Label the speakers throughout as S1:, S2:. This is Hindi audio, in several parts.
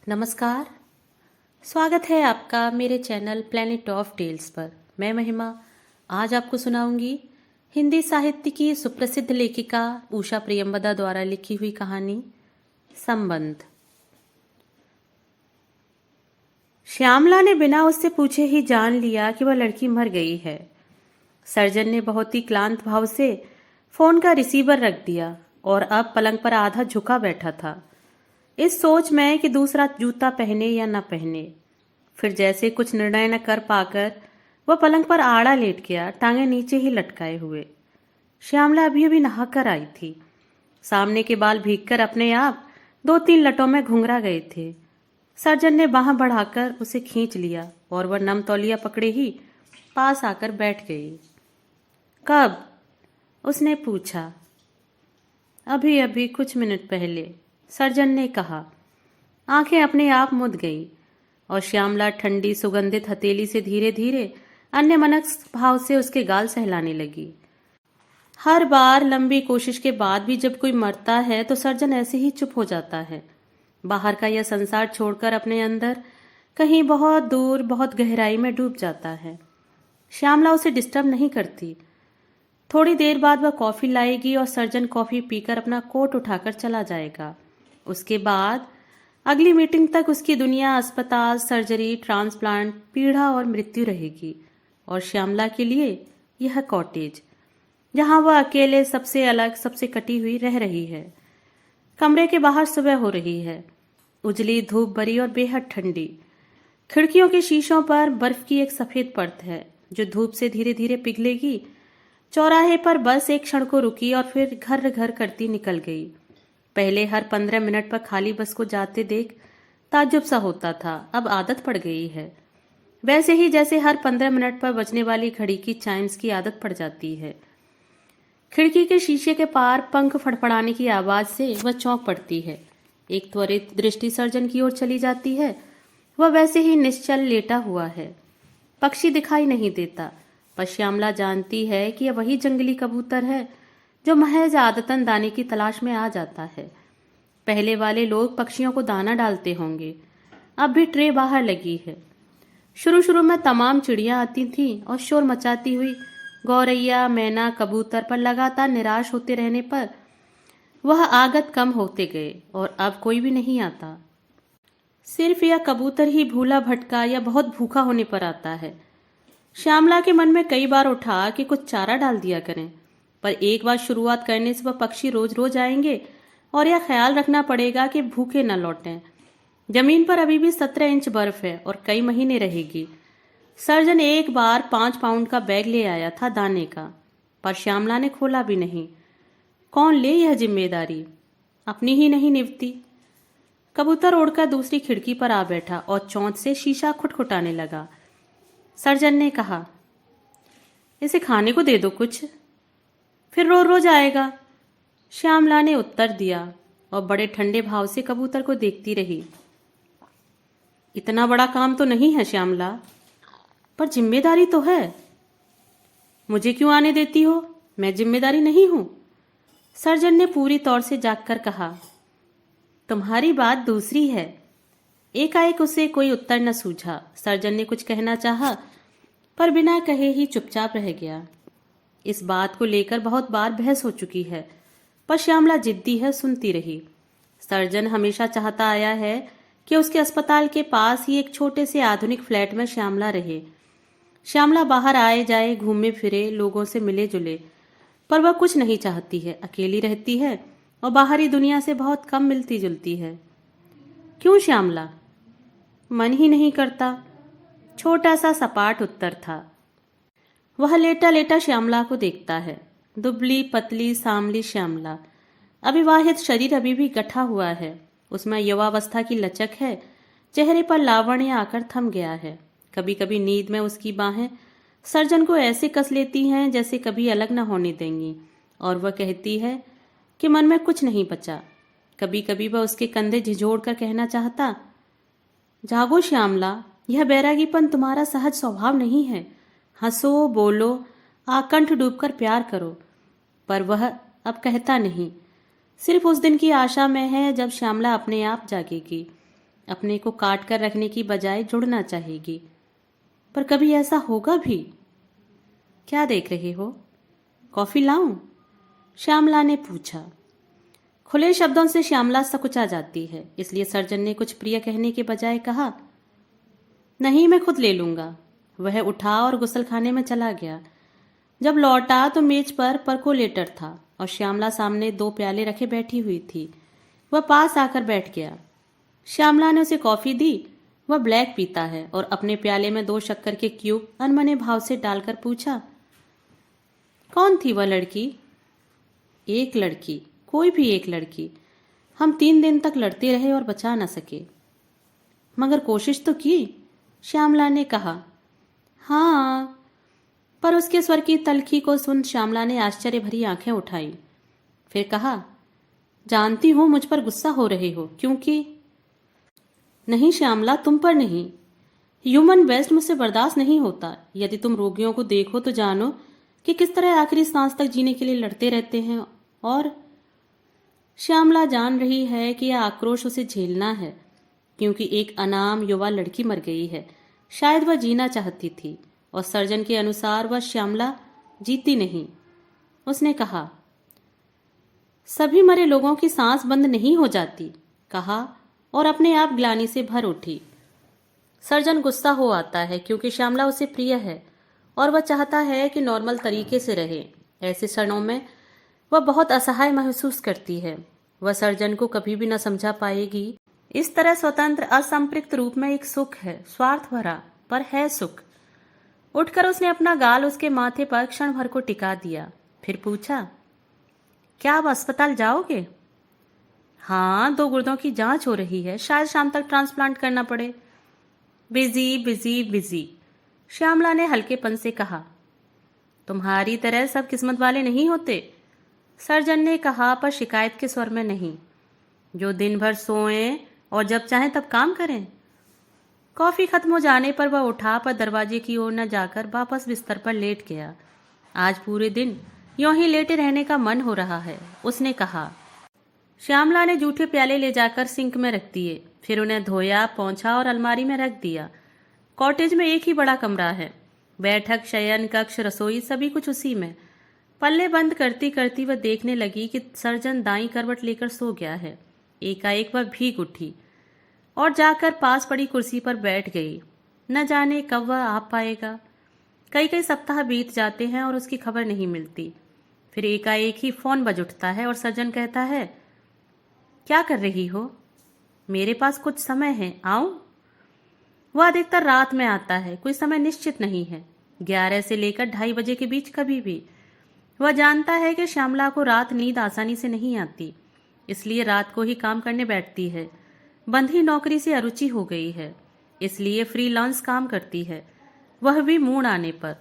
S1: नमस्कार। स्वागत है आपका मेरे चैनल प्लैनेट ऑफ टेल्स पर। मैं महिमा आज आपको सुनाऊंगी हिंदी साहित्य की सुप्रसिद्ध लेखिका उषा प्रियंवदा द्वारा लिखी हुई कहानी संबंध। श्यामला ने बिना उससे पूछे ही जान लिया कि वह लड़की मर गई है। सर्जन ने बहुत ही क्लांत भाव से फोन का रिसीवर रख दिया और अब पलंग पर आधा झुका बैठा था, इस सोच में कि दूसरा जूता पहने या न पहने। फिर जैसे कुछ निर्णय न कर पाकर वह पलंग पर आड़ा लेट गया, टांगे नीचे ही लटकाए हुए। श्यामला अभी अभी नहाकर आई थी। सामने के बाल भीगकर अपने आप 2-3 लटों में घुंघरा गए थे। सर्जन ने बाह बढ़ाकर उसे खींच लिया और वह नम तौलिया पकड़े ही पास आकर बैठ गई। कब? उसने पूछा। अभी अभी कुछ मिनट पहले, सर्जन ने कहा। आंखें अपने आप मुद गईं और श्यामला ठंडी सुगंधित हथेली से धीरे धीरे अन्यमनस्क भाव से उसके गाल सहलाने लगी। हर बार लंबी कोशिश के बाद भी जब कोई मरता है तो सर्जन ऐसे ही चुप हो जाता है। बाहर का यह संसार छोड़कर अपने अंदर कहीं बहुत दूर, बहुत गहराई में डूब जाता है। श्यामला उसे डिस्टर्ब नहीं करती। थोड़ी देर बाद वह कॉफी लाएगी और सर्जन कॉफी पीकर अपना कोट उठाकर चला जाएगा। उसके बाद अगली मीटिंग तक उसकी दुनिया अस्पताल, सर्जरी, ट्रांसप्लांट, पीड़ा और मृत्यु रहेगी। और श्यामला के लिए यह कॉटेज, जहां वह अकेले, सबसे अलग, सबसे कटी हुई रह रही है। कमरे के बाहर सुबह हो रही है। उजली धूप भरी और बेहद ठंडी। खिड़कियों के शीशों पर बर्फ की एक सफेद परत है जो धूप से धीरे धीरे पिघलेगी। चौराहे पर बस एक क्षण को रुकी और फिर घर घर करती निकल गई। पहले हर 15 मिनट पर खाली बस को जाते देख ताज्जुब सा होता था, अब आदत पड़ गई है। वैसे ही जैसे हर 15 मिनट पर बजने वाली घड़ी की चाइम्स की आदत पड़ जाती है। खिड़की के शीशे के पार पंख फड़फड़ाने की आवाज से वह चौंक पड़ती है। एक त्वरित दृष्टि सर्जन की ओर चली जाती है। वह वैसे ही निश्चल लेटा हुआ है। पक्षी दिखाई नहीं देता, पर श्यामला जानती है कि यह वही जंगली कबूतर है जो महज आदतन दाने की तलाश में आ जाता है। पहले वाले लोग पक्षियों को दाना डालते होंगे। अब भी ट्रे बाहर लगी है। शुरू शुरू में तमाम चिड़ियां आती थीं और शोर मचाती हुई गौरैया, मैना, कबूतर पर लगातार निराश होते रहने पर वह आगत कम होते गए और अब कोई भी नहीं आता। सिर्फ यह कबूतर ही भूला भटका या बहुत भूखा होने पर आता है। श्यामला के मन में कई बार उठा कि कुछ चारा डाल दिया करें, पर एक बार शुरुआत करने से वह पक्षी रोज रोज आएंगे और यह ख्याल रखना पड़ेगा कि भूखे न लौटें। जमीन पर अभी भी 17 इंच बर्फ है और कई महीने रहेगी। सर्जन एक बार 5 पाउंड का बैग ले आया था दाने का, पर श्यामला ने खोला भी नहीं। कौन ले यह जिम्मेदारी? अपनी ही नहीं निभती। कबूतर उड़कर दूसरी खिड़की पर आ बैठा और चोंच से शीशा खुटखुटाने लगा। सर्जन ने कहा, इसे खाने को दे दो कुछ, फिर रोज रोज आएगा। श्यामला ने उत्तर दिया और बड़े ठंडे भाव से कबूतर को देखती रही। इतना बड़ा काम तो नहीं है श्यामला, पर जिम्मेदारी तो है। मुझे क्यों आने देती हो? मैं जिम्मेदारी नहीं हूं। सर्जन ने पूरी तौर से जागकर कहा। तुम्हारी बात दूसरी है। एकाएक उसे कोई उत्तर न सूझा। सर्जन ने कुछ कहना चाहा, पर बिना कहे ही चुपचाप रह गया। इस बात को लेकर बहुत बार बहस हो चुकी है, पर श्यामला जिद्दी है, सुनती रही। सर्जन हमेशा चाहता आया है कि उसके अस्पताल के पास ही एक छोटे से आधुनिक फ्लैट में श्यामला रहे। श्यामला बाहर आए जाए, घूमे फिरे, लोगों से मिले जुले, पर वह कुछ नहीं चाहती है। अकेली रहती है और बाहरी दुनिया से बहुत कम मिलती जुलती है। क्यों श्यामला? मन ही नहीं करता। छोटा सा सपाट उत्तर था। वह लेटा लेटा श्यामला को देखता है। दुबली पतली सांवली श्यामला। अविवाहित शरीर अभी भी गठा हुआ है। उसमें युवावस्था की लचक है। चेहरे पर लावण्य आकर थम गया है। कभी कभी नींद में उसकी बाहें सर्जन को ऐसे कस लेती हैं जैसे कभी अलग न होने देंगी, और वह कहती है कि मन में कुछ नहीं बचा। कभी कभी वह उसके कंधे झिझोड़ कर कहना चाहता, जागो श्यामला, यह बैरागीपन तुम्हारा सहज स्वभाव नहीं है। हंसो, बोलो, आकंठ डूबकर प्यार करो। पर वह अब कहता नहीं। सिर्फ उस दिन की आशा में है जब श्यामला अपने आप जागेगी। अपने को काट कर रखने की बजाय जुड़ना चाहेगी। पर कभी ऐसा होगा भी? क्या देख रहे हो? कॉफी लाऊं? श्यामला ने पूछा। खुले शब्दों से श्यामला सकुचा जाती है, इसलिए सर्जन ने कुछ प्रिय कहने के बजाय कहा, नहीं, मैं खुद ले लूंगा। वह उठा और गुसलखाने में चला गया। जब लौटा तो मेज पर परकोलेटर था और श्यामला सामने 2 प्याले रखे बैठी हुई थी। वह पास आकर बैठ गया। श्यामला ने उसे कॉफी दी। वह ब्लैक पीता है और अपने प्याले में 2 शक्कर के क्यूब अनमने भाव से डालकर पूछा, कौन थी वह लड़की? एक लड़की, कोई भी एक लड़की। हम 3 दिन तक लड़ते रहे और बचा न सके। मगर कोशिश तो की, श्यामला ने कहा। हाँ, पर उसके स्वर की तलखी को सुन श्यामला ने आश्चर्य भरी आंखें उठाई। फिर कहा, जानती हूं मुझ पर गुस्सा हो रहे हो, क्योंकि नहीं श्यामला, तुम पर नहीं। ह्यूमन बेस्ट मुझसे बर्दाश्त नहीं होता। यदि तुम रोगियों को देखो तो जानो कि किस तरह आखिरी सांस तक जीने के लिए लड़ते रहते हैं। और श्यामला जान रही है कि यह आक्रोश उसे झेलना है, क्योंकि एक अनाम युवा लड़की मर गई है। शायद वह जीना चाहती थी और सर्जन के अनुसार वह श्यामला जीती नहीं। उसने कहा, सभी मरे लोगों की सांस बंद नहीं हो जाती, कहा और अपने आप ग्लानि से भर उठी। सर्जन गुस्सा हो आता है क्योंकि श्यामला उसे प्रिय है और वह चाहता है कि नॉर्मल तरीके से रहे। ऐसे क्षणों में वह बहुत असहाय महसूस करती है। वह सर्जन को कभी भी न समझा पाएगी। इस तरह स्वतंत्र असंपृक्त रूप में एक सुख है, स्वार्थ भरा पर है सुख। उठकर उसने अपना गाल उसके माथे पर क्षण भर को टिका दिया। फिर पूछा, क्या आप अस्पताल जाओगे? हाँ, 2 गुर्दों की जांच हो रही है, शायद शाम तक ट्रांसप्लांट करना पड़े। बिजी बिजी बिजी, श्यामला ने हल्केपन से कहा। तुम्हारी तरह सब किस्मत वाले नहीं होते, सर्जन ने कहा, पर शिकायत के स्वर में नहीं। जो दिन भर सोएं और जब चाहें तब काम करें। कॉफी खत्म हो जाने पर वह उठा पर दरवाजे की ओर न जाकर वापस बिस्तर पर लेट गया। आज पूरे दिन यूं ही लेटे रहने का मन हो रहा है, उसने कहा। श्यामला ने जूठे प्याले ले जाकर सिंक में रख दिए, फिर उन्हें धोया, पोंछा और अलमारी में रख दिया। कॉटेज में एक ही बड़ा कमरा है। बैठक, शयन कक्ष, रसोई, सभी कुछ उसी में। पल्ले बंद करती करती वह देखने लगी कि सर्जन दाईं करवट लेकर सो गया है। एकाएक वह भीग उठी और जाकर पास पड़ी कुर्सी पर बैठ गई। न जाने कब वह आ पाएगा। कई कई सप्ताह बीत जाते हैं और उसकी खबर नहीं मिलती। फिर एकाएक ही फोन बज उठता है और सर्जन कहता है, क्या कर रही हो? मेरे पास कुछ समय है, आऊं? वह अधिकतर रात में आता है, कोई समय निश्चित नहीं है। 11 से लेकर 2:30 बजे के बीच कभी भी। वह जानता है कि श्यामला को रात नींद आसानी से नहीं आती, इसलिए रात को ही काम करने बैठती है। बंधी नौकरी से अरुचि हो गई है, इसलिए फ्रीलांस काम करती है, वह भी मूड आने पर।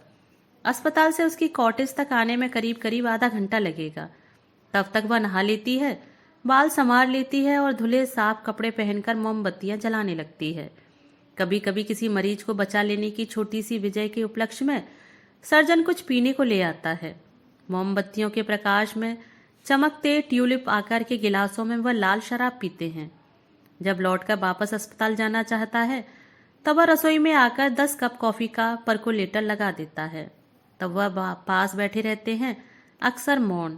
S1: अस्पताल से उसकी कॉटेज तक आने में करीब करीब आधा घंटा लगेगा। तब तक वह नहा लेती है, बाल संवार लेती है और धुले साफ कपड़े पहनकर मोमबत्तियां जलाने लगती है। कभी कभी किसी मरीज को बचा लेने की छोटी सी विजय के उपलक्ष्य में सर्जन कुछ पीने को ले आता है। मोमबत्तियों के प्रकाश में चमकते ट्यूलिप आकार के गिलासों में वह लाल शराब पीते हैं। जब लौटकर वापस अस्पताल जाना चाहता है तब वह रसोई में आकर 10 कप कॉफी का परकोलेटर लगा देता है। तब वह पास बैठे रहते हैं, अक्सर मौन,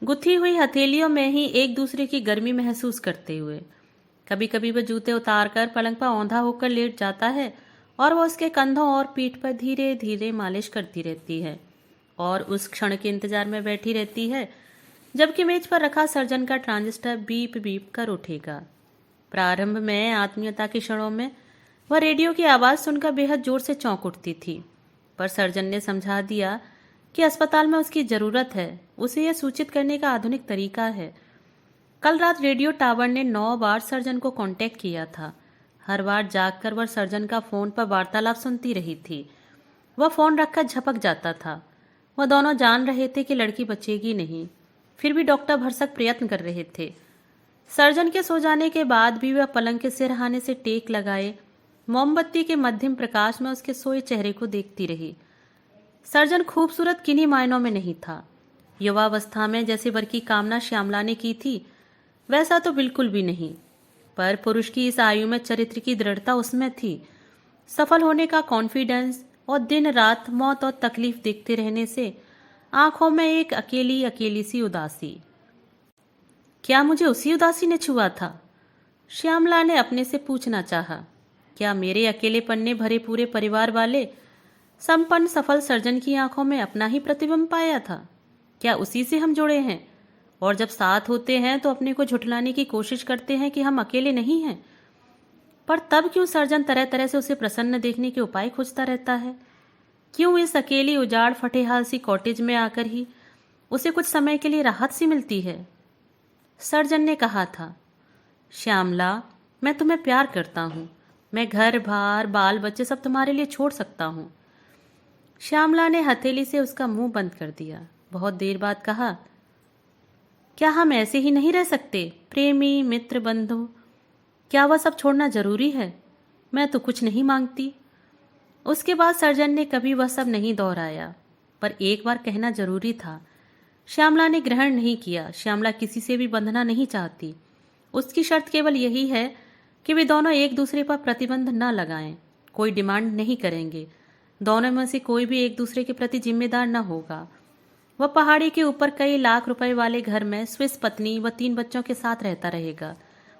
S1: गुथी हुई हथेलियों में ही एक दूसरे की गर्मी महसूस करते हुए। कभी कभी वह जूते उतारकर पलंग पर औंधा होकर लेट जाता है और वह उसके कंधों और पीठ पर धीरे धीरे मालिश करती रहती है और उस क्षण के इंतजार में बैठी रहती है जबकि मेज पर रखा सर्जन का ट्रांजिस्टर बीप बीप कर उठेगा। प्रारंभ में आत्मीयता के क्षणों में वह रेडियो की आवाज सुनकर बेहद जोर से चौंक उठती थी, पर सर्जन ने समझा दिया कि अस्पताल में उसकी जरूरत है। उसे यह सूचित करने का आधुनिक तरीका है। कल रात रेडियो टावर ने 9 बार सर्जन को कांटेक्ट किया था। हर बार जागकर वह सर्जन का फोन पर वार्तालाप सुनती रही थी। वह फोन रखकर झपक जाता था। वह दोनों जान रहे थे कि लड़की बचेगी नहीं, फिर भी डॉक्टर भरसक प्रयत्न कर रहे थे। सर्जन के सो जाने के बाद भी वह पलंग के सिरहाने से टेक लगाए मोमबत्ती के मध्यम प्रकाश में उसके सोए चेहरे को देखती रही। सर्जन खूबसूरत किन्हीं मायनों में नहीं था। युवावस्था में जैसे वर की कामना श्यामला ने की थी वैसा तो बिल्कुल भी नहीं। पर पुरुष की इस आयु में चरित्र की दृढ़ता उसमें थी। सफल होने का कॉन्फिडेंस और दिन रात मौत और तकलीफ देखते रहने से आंखों में एक अकेली अकेली सी उदासी। क्या मुझे उसी उदासी ने छुआ था? श्यामला ने अपने से पूछना चाहा। क्या मेरे अकेलेपन ने भरे पूरे परिवार वाले संपन्न सफल सर्जन की आंखों में अपना ही प्रतिबिंब पाया था? क्या उसी से हम जुड़े हैं? और जब साथ होते हैं तो अपने को झुठलाने की कोशिश करते हैं कि हम अकेले नहीं हैं। पर तब क्यों सर्जन तरह तरह से उसे प्रसन्न देखने के उपाय खोजता रहता है? क्यों इस अकेली उजाड़ फटेहाल सी कॉटेज में आकर ही उसे कुछ समय के लिए राहत सी मिलती है? सर्जन ने कहा था, श्यामला, मैं तुम्हें प्यार करता हूं। मैं घर बार बाल बच्चे सब तुम्हारे लिए छोड़ सकता हूं। श्यामला ने हथेली से उसका मुंह बंद कर दिया। बहुत देर बाद कहा, क्या हम ऐसे ही नहीं रह सकते? प्रेमी, मित्र, बंधु, क्या वह सब छोड़ना जरूरी है? मैं तो कुछ नहीं मांगती। उसके बाद सर्जन ने कभी वह सब नहीं दोहराया, पर एक बार कहना जरूरी था। श्यामला ने ग्रहण नहीं किया। श्यामला किसी से भी बंधना नहीं चाहती। उसकी शर्त केवल यही है कि वे दोनों एक दूसरे पर प्रतिबंध न लगाएं, कोई डिमांड नहीं करेंगे। दोनों में से कोई भी एक दूसरे के प्रति जिम्मेदार न होगा। वह पहाड़ी के ऊपर कई लाख रुपए वाले घर में स्विस पत्नी व 3 बच्चों के साथ रहता रहेगा,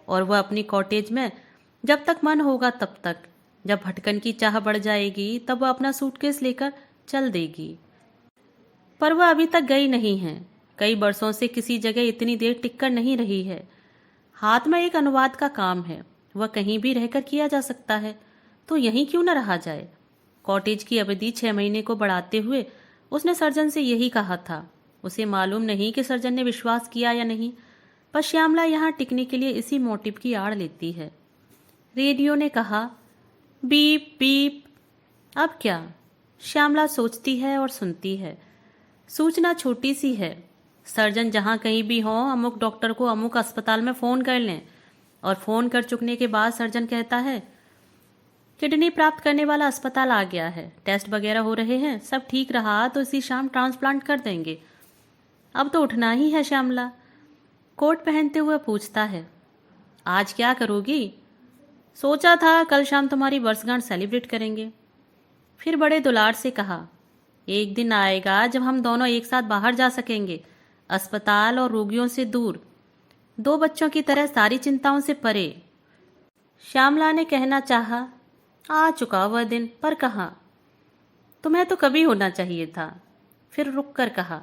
S1: और वह अपनी कॉटेज में जब तक मन होगा तब तक। जब भटकन की चाह बढ़ जाएगी तब वह अपना सूटकेस लेकर चल देगी। पर वह अभी तक गई नहीं है। कई बरसों से किसी जगह इतनी देर टिककर नहीं रही है। हाथ में एक अनुवाद का काम है, वह कहीं भी रहकर किया जा सकता है, तो यहीं क्यों न रहा जाए? कॉटेज की अवधि 6 महीने को बढ़ाते हुए उसने सर्जन से यही कहा था। उसे मालूम नहीं कि सर्जन ने विश्वास किया या नहीं, पर श्यामला यहाँ टिकने के लिए इसी मोटिव की आड़ लेती है। रेडियो ने कहा, बीप बीप। अब क्या? श्यामला सोचती है और सुनती है। सूचना छोटी सी है। सर्जन जहाँ कहीं भी हो, अमुक डॉक्टर को अमुक अस्पताल में फ़ोन कर लें, और फ़ोन कर चुकने के बाद सर्जन कहता है, किडनी प्राप्त करने वाला अस्पताल आ गया है, टेस्ट वगैरह हो रहे हैं, सब ठीक रहा तो इसी शाम ट्रांसप्लांट कर देंगे। अब तो उठना ही है। श्यामला कोट पहनते हुए पूछता है, आज क्या करोगी? सोचा था कल शाम तुम्हारी वर्षगांठ सेलिब्रेट करेंगे। फिर बड़े दुलार से कहा, एक दिन आएगा जब हम दोनों एक साथ बाहर जा सकेंगे, अस्पताल और रोगियों से दूर, 2 बच्चों की तरह सारी चिंताओं से परे। श्यामला ने कहना चाहा, आ चुका वह दिन, पर कहा, तुम्हें तो कभी होना चाहिए था। फिर रुक कर कहा,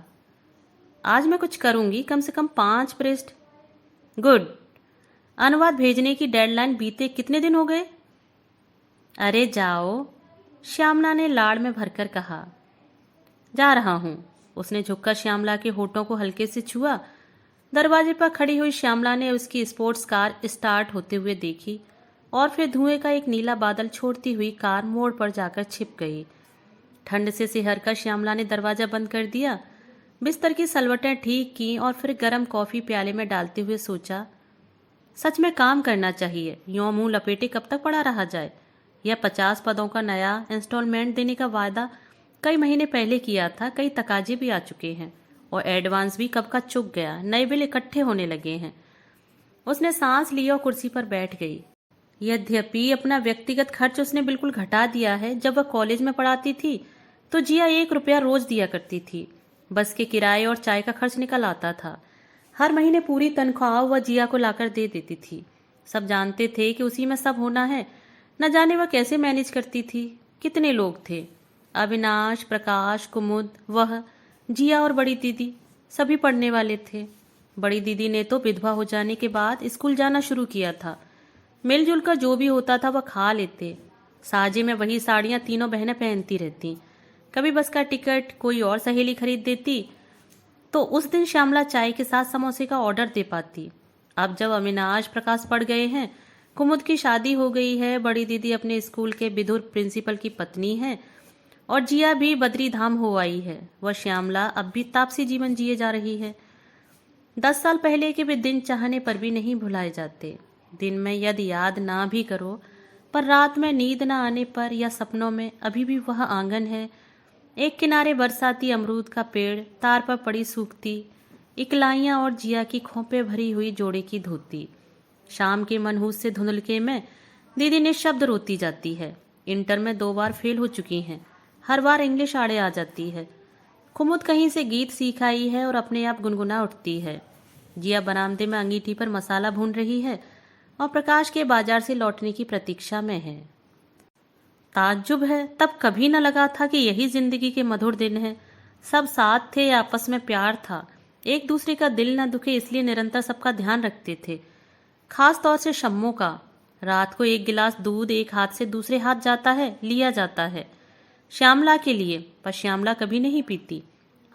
S1: आज मैं कुछ करूंगी, कम से कम 5 पृष्ठ। गुड। अनुवाद भेजने की डेडलाइन बीते कितने दिन हो गए? अरे जाओ, श्यामला ने लाड़ में भरकर कहा। जा रहा हूं। उसने झुककर श्यामला के होठों को हल्के से छुआ। दरवाजे पर खड़ी हुई श्यामला ने उसकी स्पोर्ट्स कार स्टार्ट होते हुए देखी, और फिर धुएं का एक नीला बादल छोड़ती हुई कार मोड़ पर जाकर छिप गई। ठंड से सिहर कर श्यामला ने दरवाजा बंद कर दिया, बिस्तर की सलवटें ठीक की, और फिर गर्म कॉफी प्याले में डालते हुए सोचा, सच में काम करना चाहिए। यूं मुंह लपेटे कब तक पड़ा रहा जाए? यह 50 पदों का नया इंस्टॉलमेंट देने का वायदा कई महीने पहले किया था। कई तकाजे भी आ चुके हैं, और एडवांस भी कब का चुक गया। नए बिल इकट्ठे होने लगे हैं। उसने सांस ली और कुर्सी पर बैठ गई। यद्यपि अपना व्यक्तिगत खर्च उसने बिल्कुल घटा दिया है। जब वह कॉलेज में पढ़ाती थी तो जिया 1 रुपया रोज दिया करती थी। बस के किराए और चाय का खर्च निकल आता था। हर महीने पूरी तनख्वाह वह जिया को लाकर दे देती थी। सब जानते थे कि उसी में सब होना है। न जाने वह कैसे मैनेज करती थी। कितने लोग थे, अविनाश, प्रकाश, कुमुद, वह, जिया और बड़ी दीदी, सभी पढ़ने वाले थे। बड़ी दीदी ने तो विधवा हो जाने के बाद स्कूल जाना शुरू किया था। मिलजुल कर जो भी होता था वह खा लेते। साजे में वही साड़ियां तीनों बहनें पहनती रहती। कभी बस का टिकट कोई और सहेली खरीद देती तो उस दिन श्यामला चाय के साथ समोसे का ऑर्डर दे पाती। अब जब अविनाश, प्रकाश पड़ गए हैं, कुमुद की शादी हो गई है, बड़ी दीदी अपने स्कूल के विदुर प्रिंसिपल की पत्नी है, और जिया भी बद्री धाम हो आई है, वह श्यामला अब भी तापसी जीवन जिए जा रही है। 10 साल पहले के वे दिन चाहने पर भी नहीं भुलाए जाते। दिन में यदि याद ना भी करो, पर रात में नींद न आने पर या सपनों में अभी भी वह आंगन है। एक किनारे बरसाती अमरूद का पेड़, तार पर पड़ी सूखती इकलाइयां और जिया की खोपे भरी हुई जोड़े की धोती। शाम के मनहूस से धुंधलके में दीदी निःशब्द रोती जाती है। इंटर में 2 बार फेल हो चुकी हैं। हर बार इंग्लिश आड़े आ जाती है। कुमुद कहीं से गीत सीख आई है और अपने आप गुनगुना उठती है। जिया बरामदे में अंगीठी पर मसाला भून रही है और प्रकाश के बाजार से लौटने की प्रतीक्षा में है। ताज्जुब है, तब कभी न लगा था कि यही जिंदगी के मधुर दिन है। सब साथ थे, आपस में प्यार था, एक दूसरे का दिल न दुखे इसलिए निरंतर सबका ध्यान रखते थे। खास तौर से शम्मों का। रात को 1 गिलास दूध एक हाथ से दूसरे हाथ जाता है, लिया जाता है श्यामला के लिए, पर श्यामला कभी नहीं पीती।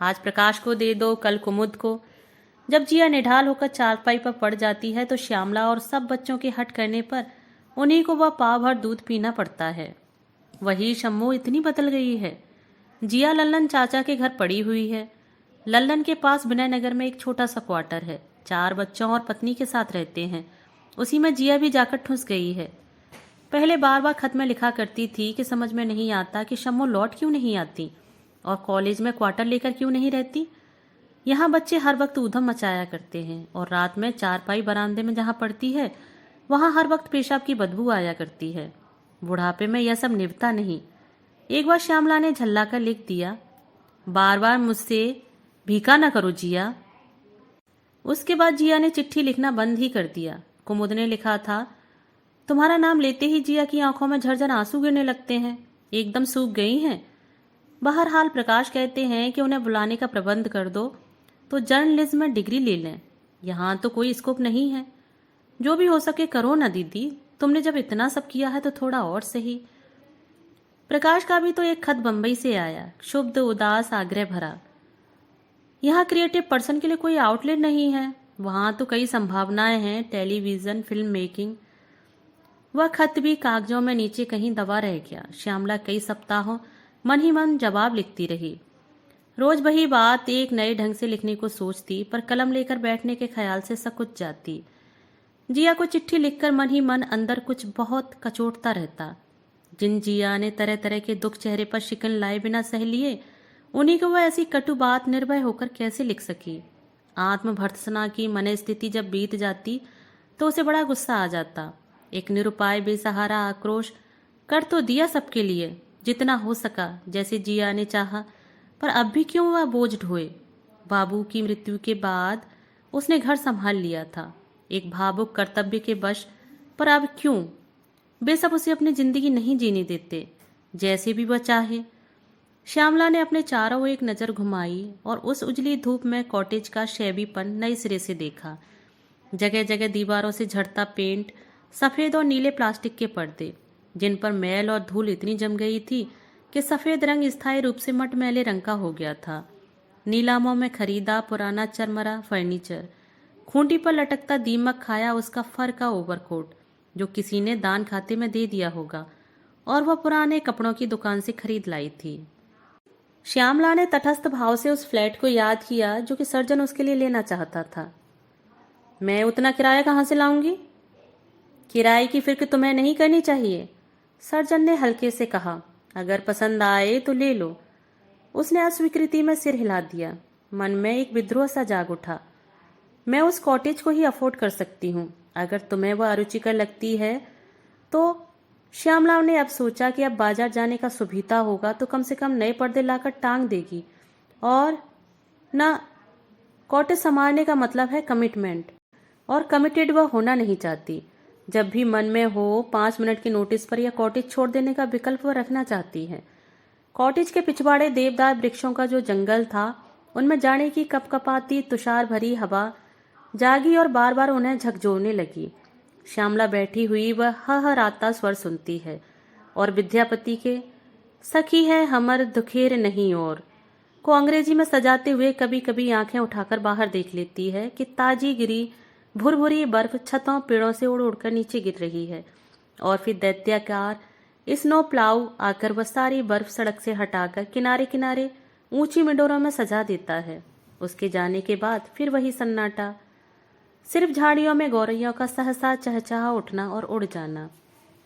S1: आज प्रकाश को दे दो, कल कुमुद को। जब जिया निढाल होकर चारपाई पर पड़ जाती है तो श्यामला और सब बच्चों के हट करने पर उन्हीं को वह पाव भर दूध पीना पड़ता है। वही शम्मू इतनी बदल गई है। जिया लल्लन चाचा के घर पड़ी हुई है। लल्लन के पास विनय नगर में एक छोटा सा क्वार्टर है। 4 बच्चों और पत्नी के साथ रहते हैं। उसी में जिया भी जाकर ठुस गई है। पहले बार बार खत में लिखा करती थी कि समझ में नहीं आता कि शम्मू लौट क्यों नहीं आती और कॉलेज में क्वार्टर लेकर क्यों नहीं रहती। यहाँ बच्चे हर वक्त ऊधम मचाया करते हैं और रात में चारपाई बरामदे में जहाँ पड़ती है वहाँ हर वक्त पेशाब की बदबू आया करती है। बुढ़ापे में यह सब निभता नहीं। एक बार श्यामला ने झल्ला कर लिख दिया, बार बार मुझसे भीखा न करो जिया। उसके बाद जिया ने चिट्ठी लिखना बंद ही कर दिया। कुमुद ने लिखा था, तुम्हारा नाम लेते ही जिया की आंखों में झरझर आंसू गिरने लगते हैं, एकदम सूख गई हैं। बहरहाल प्रकाश कहते हैं कि उन्हें बुलाने का प्रबंध कर दो तो जर्नलिज्म में डिग्री ले लें। यहाँ तो कोई स्कोप नहीं है। जो भी हो सके करो ना दीदी, तुमने जब इतना सब किया है तो थोड़ा और सही। प्रकाश का भी तो एक खत बंबई से आया, क्षुब्ध, उदास, आग्रह भरा। यहाँ क्रिएटिव पर्सन के लिए कोई आउटलेट नहीं है। वहाँ तो कई संभावनाएं हैं, टेलीविजन, फिल्म मेकिंग। वह खत भी कागजों में नीचे कहीं दबा रह गया। श्यामला कई सप्ताहों मन ही मन जवाब लिखती रही। रोज वही बात एक नए ढंग से लिखने को सोचती, पर कलम लेकर बैठने के ख्याल से सकुच जाती। जिया को चिट्ठी लिखकर मन ही मन अंदर कुछ बहुत कचोटता रहता। जिन जिया ने तरह तरह के दुख चेहरे पर शिकन लाए बिना सह लिए, उन्हीं को वह ऐसी कटु बात निर्भय होकर कैसे लिख सकी। आत्मभर्त्सना की मन स्थिति जब बीत जाती तो उसे बड़ा गुस्सा आ जाता। एक निरुपाय बेसहारा आक्रोश कर तो दिया सबके लिए, जितना हो सका, जैसे जिया ने चाहा, पर अब भी क्यों वह बोझ ढोए। बाबू की मृत्यु के बाद उसने घर संभाल लिया था, एक भावुक कर्तव्य के वश, पर अब क्यों। वे सब उसे अपनी जिंदगी नहीं जीने देते, जैसे भी वह चाहे। श्यामला ने अपने चारों ओर एक नजर घुमाई और उस उजली धूप में कॉटेज का शैबीपन नए सिरे से देखा। जगह जगह दीवारों से झड़ता पेंट, सफेद और नीले प्लास्टिक के पर्दे, जिन पर मैल और धूल इतनी जम गई थी कि सफेद रंग स्थायी रूप से मटमैले रंग का हो गया था। नीलामों में खरीदा पुराना चरमरा फर्नीचर, खूंटी पर लटकता दीमक खाया उसका फर का ओवरकोट जो किसी ने दान खाते में दे दिया होगा और वह पुराने कपड़ों की दुकान से खरीद लाई थी। श्यामला ने तटस्थ भाव से उस फ्लैट को याद किया जो कि सर्जन उसके लिए लेना चाहता था। मैं उतना किराया कहाँ से लाऊंगी? किराए की फिक्र तुम्हें नहीं करनी चाहिए, सर्जन ने हल्के से कहा। अगर पसंद आए तो ले लो। उसने अस्वीकृति में सिर हिला दिया। मन में एक विद्रोह सा जाग उठा। मैं उस कॉटेज को ही अफोर्ड कर सकती हूँ, अगर तुम्हें वह अरुचिकर लगती है तो। श्यामला ने अब सोचा कि अब बाजार जाने का सुभीता होगा तो कम से कम नए पर्दे लाकर टांग देगी, और न कॉटेज संभालने का मतलब है कमिटमेंट, और कमिटेड वह होना नहीं चाहती। जब भी मन में हो 5 मिनट की नोटिस पर यह कॉटेज छोड़ देने का विकल्प वह रखना चाहती है। कॉटेज के पिछवाड़े देवदार वृक्षों का जो जंगल था, उनमें जाने की कपकपाती तुषार भरी हवा जागी और बार बार उन्हें झकझोरने लगी। श्यामला बैठी हुई वह हहराता स्वर सुनती है और विद्यापति के सखी है हमर दुखेर नहीं और को अंग्रेजी में सजाते हुए कभी कभी आंखें उठाकर बाहर देख लेती है कि ताजी गिरी भुरभुरी बर्फ छतों पेड़ों से उड़ उड़कर नीचे गिर रही है, और फिर दैत्याकार स्नो प्लाउ आकर वह सारी बर्फ सड़क से हटाकर किनारे किनारे ऊंची मिडोरों में सजा देता है। उसके जाने के बाद फिर वही सन्नाटा, सिर्फ झाड़ियों में गौरैयों का सहसा चहचहा उठना और उड़ जाना।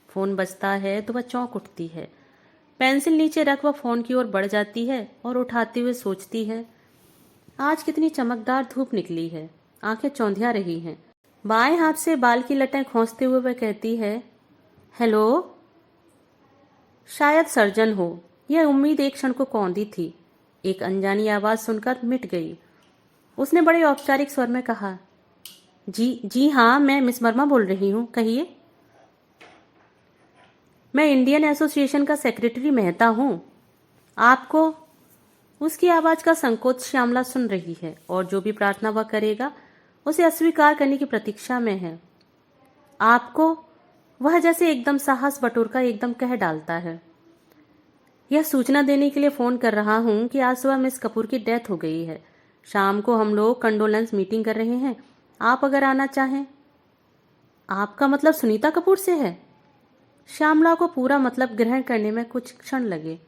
S1: फोन बजता है तो वह चौंक उठती है। पेंसिल नीचे रख वह फोन की ओर बढ़ जाती है और उठाते हुए सोचती है, आज कितनी चमकदार धूप निकली है, आंखें चौंधिया रही हैं। बाएं हाथ से बाल की लटें खोंचते हुए वह कहती है, हेलो। शायद सर्जन हो। यह उम्मीद एक क्षण को कौंधी थी। एक अनजानी आवाज सुनकर मिट गई। उसने बड़े औपचारिक स्वर में कहा, जी हाँ, मैं मिस वर्मा बोल रही हूँ, कहिए। मैं इंडियन एसोसिएशन का सेक्रेटरी मेहता हूँ। आपको। उसकी आवाज का संकोच श्यामला सुन रही है और जो भी प्रार्थना वह करेगा उसे अस्वीकार करने की प्रतीक्षा में है। आपको। वह जैसे एकदम साहस बटोरकर एकदम कह डालता है, यह सूचना देने के लिए फोन कर रहा हूं कि आज सुबह मिस कपूर की डेथ हो गई है। शाम को हम लोग कंडोलेंस मीटिंग कर रहे हैं, आप अगर आना चाहें। आपका मतलब सुनीता कपूर से है? श्यामला को पूरा मतलब ग्रहण करने में कुछ क्षण लगे।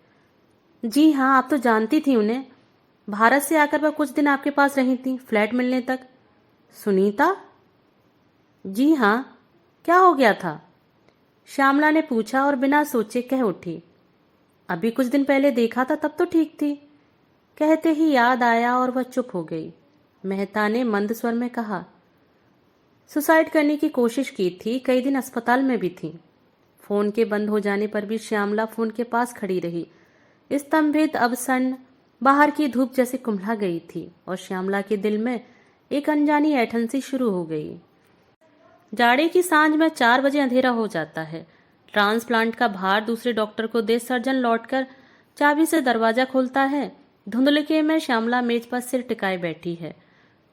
S1: जी हाँ, आप तो जानती थी उन्हें। भारत से आकर वह कुछ दिन आपके पास रही थी, फ्लैट मिलने तक। सुनीता? जी हाँ। क्या हो गया था? श्यामला ने पूछा और बिना सोचे कह उठी, अभी कुछ दिन पहले देखा था तब तो ठीक थी। कहते ही याद आया और वह चुप हो गई। मेहता ने मंद स्वर में कहा, सुसाइड करने की कोशिश की थी, कई दिन अस्पताल में भी थी। फोन के बंद हो जाने पर भी श्यामला फोन के पास खड़ी रही, स्तंभित, अवसन्न, बाहर की धूप जैसे कुम्हला गई थी और श्यामला के दिल में एक अनजानी ऐंठन सी शुरू हो गई। जाड़े की सांझ में 4 बजे अंधेरा हो जाता है। ट्रांसप्लांट का भार दूसरे डॉक्टर को दे सर्जन लौटकर चाबी से दरवाजा खोलता है। धुंधलके में श्यामला मेज पर सिर टिकाए बैठी है।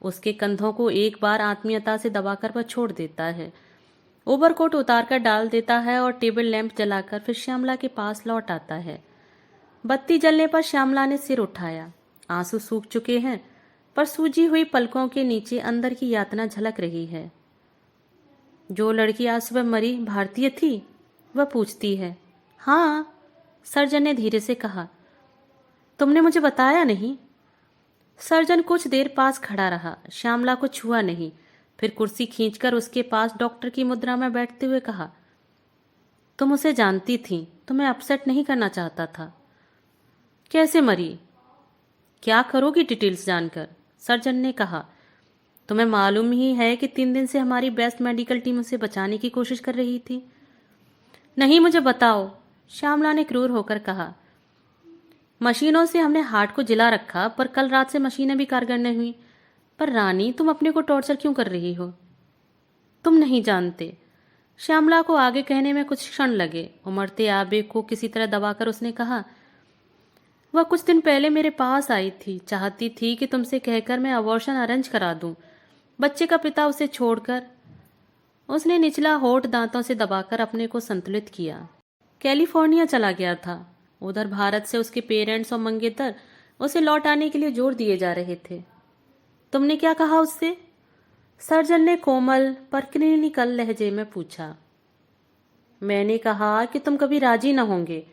S1: उसके कंधों को एक बार आत्मीयता से दबाकर वह छोड़ देता है, ओवरकोट उतारकर डाल देता है और टेबल लैंप जलाकर फिर श्यामला के पास लौट आता है। बत्ती जलने पर श्यामला ने सिर उठाया। आंसू सूख चुके हैं, पर सूजी हुई पलकों के नीचे अंदर की यातना झलक रही है। जो लड़की आज सुबह मरी भारतीय थी? वह पूछती है। हाँ, सर्जन ने धीरे से कहा। तुमने मुझे बताया नहीं? सर्जन कुछ देर पास खड़ा रहा, श्यामला को छुआ नहीं, फिर कुर्सी खींचकर उसके पास डॉक्टर की मुद्रा में बैठते हुए कहा, तुम उसे जानती थी, तुम्हें अपसेट नहीं करना चाहता था। कैसे मरी? क्या करोगी डिटेल्स जानकर? सर्जन ने कहा, तुम्हें मालूम ही है कि 3 दिन से हमारी बेस्ट मेडिकल टीम उसे बचाने की कोशिश कर रही थी। नहीं, मुझे बताओ, श्यामला ने क्रूर होकर कहा। मशीनों से हमने हार्ट को जिला रखा, पर कल रात से मशीनें भी कारगर नहीं हुई। पर रानी, तुम अपने को टॉर्चर क्यों कर रही हो? तुम नहीं जानते। श्यामला को आगे कहने में कुछ क्षण लगे। उमड़ते आवेग को किसी तरह दबाकर उसने कहा, वह कुछ दिन पहले मेरे पास आई थी, चाहती थी कि तुमसे कहकर मैं अबॉर्शन अरेंज करा दूं, बच्चे का पिता उसे छोड़कर। उसने निचला होठ दांतों से दबाकर अपने को संतुलित किया। कैलिफोर्निया चला गया था। उधर भारत से उसके पेरेंट्स और मंगेतर उसे लौट आने के लिए जोर दिए जा रहे थे। तुमने क्या कहा उससे? सर्जन ने कोमल पर क्लिनिकल लहजे में पूछा। मैंने कहा कि तुम कभी राजी न होंगे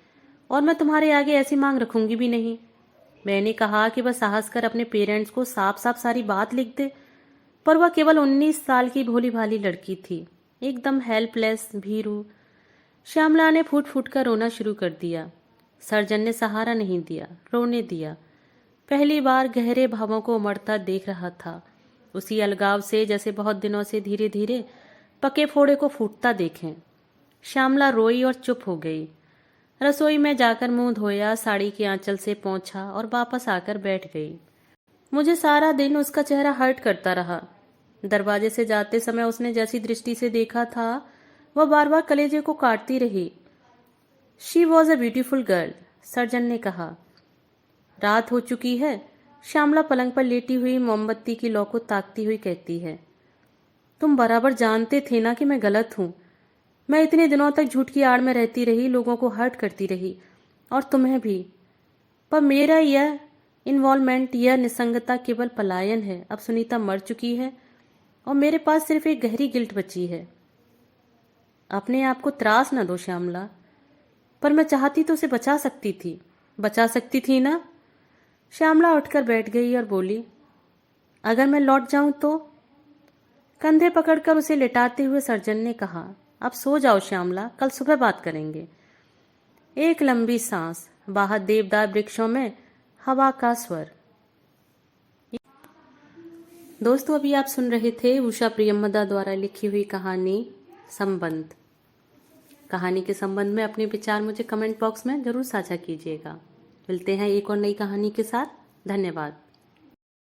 S1: और मैं तुम्हारे आगे ऐसी मांग रखूंगी भी नहीं। मैंने कहा कि वह साहस कर अपने पेरेंट्स को साफ साफ सारी बात लिख दे, पर वह केवल 19 साल की भोली भाली लड़की थी, एकदम हेल्पलेस, भीरू। श्यामला ने फूट फूट कर रोना शुरू कर दिया। सर्जन ने सहारा नहीं दिया, रोने दिया। पहली बार गहरे भावों को उमड़ता देख रहा था, उसी अलगाव से जैसे बहुत दिनों से धीरे धीरे पके फोड़े को फूटता देखें। श्यामला रोई और चुप हो गई। रसोई में जाकर मुंह धोया, साड़ी के आंचल से पोंछा और वापस आकर बैठ गई। मुझे सारा दिन उसका चेहरा हर्ट करता रहा। दरवाजे से जाते समय उसने जैसी दृष्टि से देखा था, वह बार बार कलेजे को काटती रही। She was a beautiful girl, surgeon ने कहा। रात हो चुकी है। श्यामला पलंग पर लेटी हुई मोमबत्ती की लौ को ताकती हुई कहती है, तुम बराबर जानते थे ना कि मैं गलत हूं। मैं इतने दिनों तक झूठ की आड़ में रहती रही, लोगों को हर्ट करती रही, और तुम्हें भी। पर मेरा यह इन्वॉल्वमेंट, यह निसंगता केवल पलायन है। अब सुनीता मर चुकी है और मेरे पास सिर्फ एक गहरी गिल्ट बची है। अपने आप को त्रास न दो श्यामला। पर मैं चाहती तो उसे बचा सकती थी ना? श्यामला उठकर बैठ गई और बोली, अगर मैं लौट जाऊं तो? कंधे पकड़कर उसे लेटाते हुए सर्जन ने कहा, अब सो जाओ श्यामला, कल सुबह बात करेंगे। एक लंबी सांस, बाहर देवदार वृक्षों में हवा का स्वर। दोस्तों अभी आप सुन रहे थे उषा प्रियमदा द्वारा लिखी हुई कहानी संबंध। कहानी के संबंध में अपने विचार मुझे कमेंट बॉक्स में जरूर साझा कीजिएगा। मिलते हैं एक और नई कहानी के साथ। धन्यवाद।